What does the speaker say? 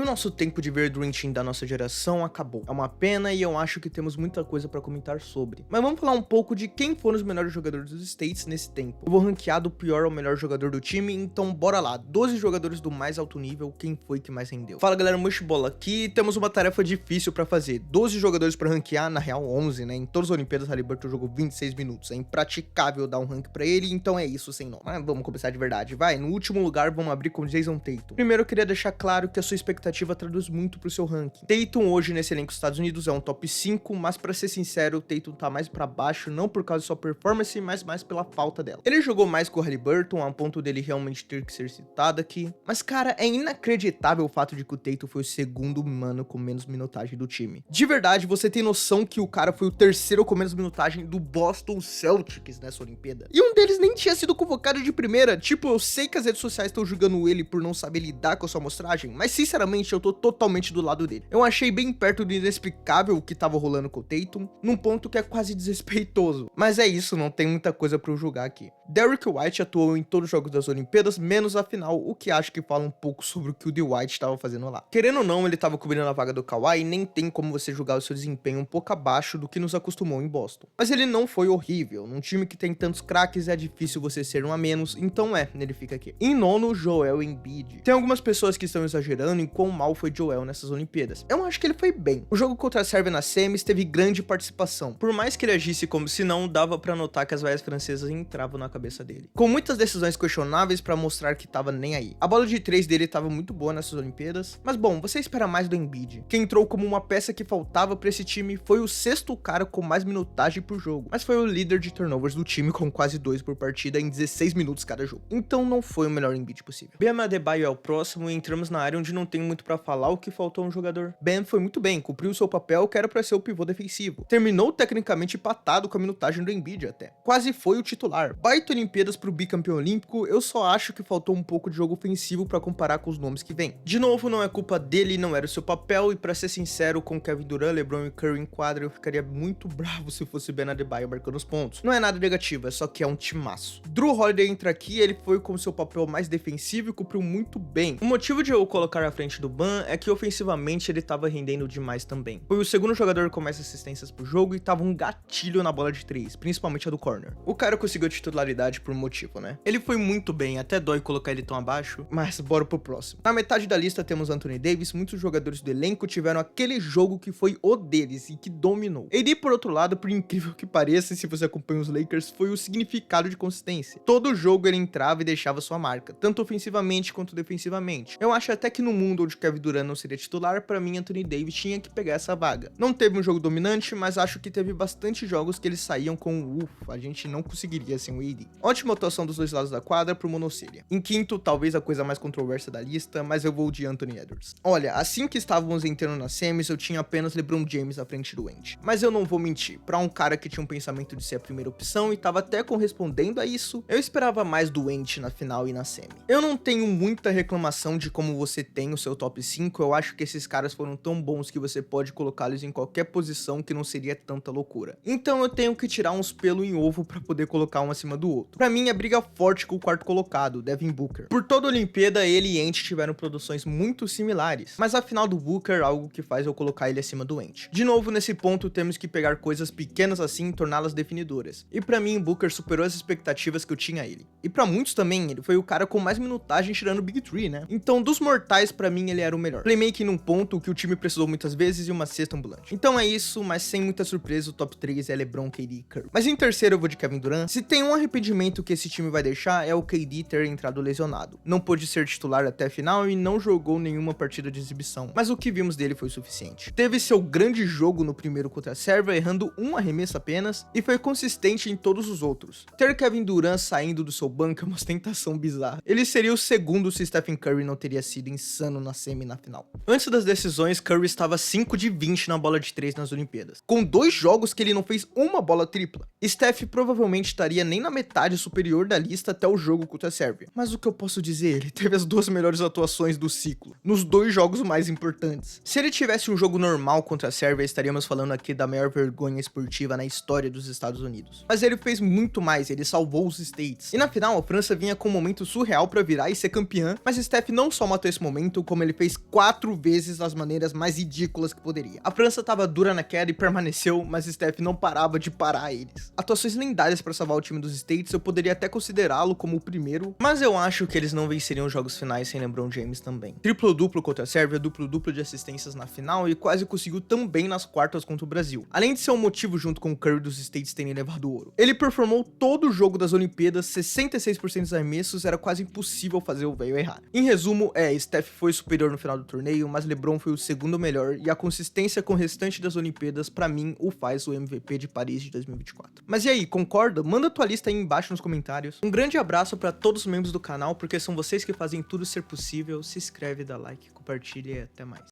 nosso tempo de ver Dream Team da nossa geração acabou. É uma pena e eu acho que temos muita coisa pra comentar sobre. Mas vamos falar um pouco de quem foram os melhores jogadores dos States nesse tempo. Eu vou ranquear do pior ao melhor jogador do time, então bora lá. 12 jogadores do mais alto nível, quem foi que mais rendeu? Fala galera, Mushbola aqui, temos uma tarefa difícil pra fazer. 12 jogadores pra ranquear, na real 11, né? Em todas as Olimpíadas, Haliburton jogou 26 minutos. É impraticável dar um rank pra ele, então é isso, sem nome. Mas vamos começar de verdade, vai. No último lugar, vamos abrir com Jason Tatum. Primeiro eu queria deixar claro que a sua expectativa traduz muito pro seu ranking. Tatum hoje nesse elenco dos Estados Unidos é um top 5, mas pra ser sincero, o Tatum tá mais pra baixo, não por causa de sua performance, mas mais pela falta dela. Ele jogou mais com o Haliburton, a um ponto dele realmente ter que ser citado aqui. Mas cara, é inacreditável o fato de que o Tatum foi o segundo mano com menos minutagem do time. De verdade, você tem noção que o cara foi o terceiro com menos minutagem do Boston Celtics nessa Olimpíada? E um deles nem tinha sido convocado de primeira. Tipo, eu sei que as redes sociais estão julgando ele por não saber lidar com a sua amostragem, mas sinceramente eu tô totalmente do lado dele. Eu achei bem perto do inexplicável o que tava rolando com o Tatum, num ponto que é quase desrespeitoso. Mas é isso, não tem muita coisa pra eu julgar aqui. Derrick White atuou em todos os jogos das Olimpíadas, menos a final, o que acho que fala um pouco sobre o que o D. White estava fazendo lá. Querendo ou não, ele tava cobrindo a vaga do Kawhi e nem tem como você julgar o seu desempenho um pouco abaixo do que nos acostumou em Boston. Mas ele não foi horrível, num time que tem tantos craques é difícil você ser um a menos, então ele fica aqui. Em nono, Joel Embiid. Tem algumas pessoas que estão exagerando em quão mal foi Joel nessas Olimpíadas. Eu acho que ele foi bem. O jogo contra a Sérvia na semis teve grande participação. Por mais que ele agisse como se não, dava pra notar que as vaias francesas entravam na cabeça dele. Com muitas decisões questionáveis pra mostrar que tava nem aí. A bola de 3 dele tava muito boa nessas Olimpíadas, mas bom, você espera mais do Embiid. Quem entrou como uma peça que faltava pra esse time foi o sexto cara com mais minutagem por jogo, mas foi o líder de turnovers do time com quase 2 por partida em 16 minutos cada jogo. Então não foi o melhor Embiid possível. Bam Adebayo é o próximo e entramos na área onde não tem muito pra falar o que faltou a um jogador. Bam foi muito bem, cumpriu seu papel que era pra ser o pivô defensivo. Terminou tecnicamente empatado com a minutagem do Embiid até. Quase foi o titular. Baita Olimpíadas pro bicampeão olímpico, eu só acho que faltou um pouco de jogo ofensivo pra comparar com os nomes que vem. De novo, não é culpa dele, não era o seu papel, e pra ser sincero, com Kevin Durant, LeBron e Curry em quadra, eu ficaria muito bravo se fosse Bam Adebayo marcando os pontos. Não é nada negativo, é só que é um timaço. Drew Holiday entra aqui, ele foi com seu papel mais defensivo e cumpriu muito bem. O motivo de eu colocar à frente do Bam é que ofensivamente ele tava rendendo demais também. Foi o segundo jogador com mais assistências pro jogo e tava um gatilho na bola de 3, principalmente a do corner. O cara conseguiu a titularidade por um motivo, né? Ele foi muito bem, até dói colocar ele tão abaixo, mas bora pro próximo. Na metade da lista temos Anthony Davis, muitos jogadores do elenco tiveram aquele jogo que foi o deles e que dominou. AD, por outro lado, por incrível que pareça, se você acompanha os Lakers, foi o significado de consistência. Todo jogo ele entrava e deixava sua marca, tanto ofensivamente quanto defensivamente. Eu acho até que no mundo onde Kevin Durant não seria titular, pra mim Anthony Davis tinha que pegar essa vaga. Não teve um jogo dominante, mas acho que teve bastante jogos que eles saíam com a gente não conseguiria sem o AD. Ótima atuação dos dois lados da quadra pro Monocelha. Em quinto, talvez a coisa mais controversa da lista, mas eu vou de Anthony Edwards. Olha, assim que estávamos entrando nas semis, eu tinha apenas LeBron James à frente do Ant. Mas eu não vou mentir, pra um cara que tinha um pensamento de ser a primeira opção e tava até correspondendo a isso, eu esperava mais do Ant na final e na semi. Eu não tenho muita reclamação de como você tem o seu top 5, eu acho que esses caras foram tão bons que você pode colocá-los em qualquer posição que não seria tanta loucura. Então eu tenho que tirar uns pelo em ovo pra poder colocar um acima do outro. Pra mim é briga forte com o quarto colocado, Devin Booker. Por toda a Olimpíada, ele e Ant tiveram produções muito similares, mas a final do Booker é algo que faz eu colocar ele acima do Ant. De novo, nesse ponto, temos que pegar coisas pequenas assim e torná-las definidoras. E pra mim, Booker superou as expectativas que eu tinha a ele. E pra muitos também, ele foi o cara com mais minutagem tirando o Big Three, né? Então, dos mortais, pra mim, ele era o melhor. Playmaking num ponto que o time precisou muitas vezes e uma cesta ambulante. Então é isso, mas sem muita surpresa, o top 3 é LeBron, KD e Curry. Mas em terceiro eu vou de Kevin Durant. Se tem um arrependimento que esse time vai deixar, é o KD ter entrado lesionado. Não pôde ser titular até a final e não jogou nenhuma partida de exibição, mas o que vimos dele foi suficiente. Teve seu grande jogo no primeiro contra a Sérvia, errando um arremesso apenas, e foi consistente em todos os outros. Ter Kevin Durant saindo do seu banco é uma ostentação bizarra. Ele seria o segundo se Stephen Curry não teria sido insano na semi e na final. Antes das decisões, Curry estava 5 de 20 na bola de 3 nas Olimpíadas, com 2 jogos que ele não fez uma bola tripla. Steph provavelmente estaria nem na metade superior da lista até o jogo contra a Sérvia. Mas o que eu posso dizer? Ele teve as 2 melhores atuações do ciclo, nos 2 jogos mais importantes. Se ele tivesse um jogo normal contra a Sérvia, estaríamos falando aqui da maior vergonha esportiva na história dos Estados Unidos. Mas ele fez muito mais, ele salvou os States. E na final, a França vinha com um momento surreal pra virar e ser campeã, mas Steph não só matou esse momento, como ele fez 4 vezes das maneiras mais ridículas que poderia. A França tava dura na queda e permaneceu, mas Steph não parava de parar eles. Atuações lendárias pra salvar o time dos States, eu poderia até considerá-lo como o primeiro, mas eu acho que eles não venceriam os jogos finais sem LeBron James também. Triplo-duplo contra a Sérvia, duplo-duplo de assistências na final e quase conseguiu também nas quartas contra o Brasil. Além de ser um motivo junto com o Curry dos States terem levado o ouro. Ele performou todo o jogo das Olimpíadas, 66% dos arremessos, era quase impossível fazer o velho errar. Em resumo, Steph foi superior no final do torneio, mas LeBron foi o segundo melhor e a consistência com o restante das Olimpíadas, pra mim, o faz o MVP de Paris de 2024. Mas e aí, concorda? Manda tua lista aí embaixo nos comentários. Um grande abraço pra todos os membros do canal, porque são vocês que fazem tudo ser possível. Se inscreve, dá like, compartilha e até mais.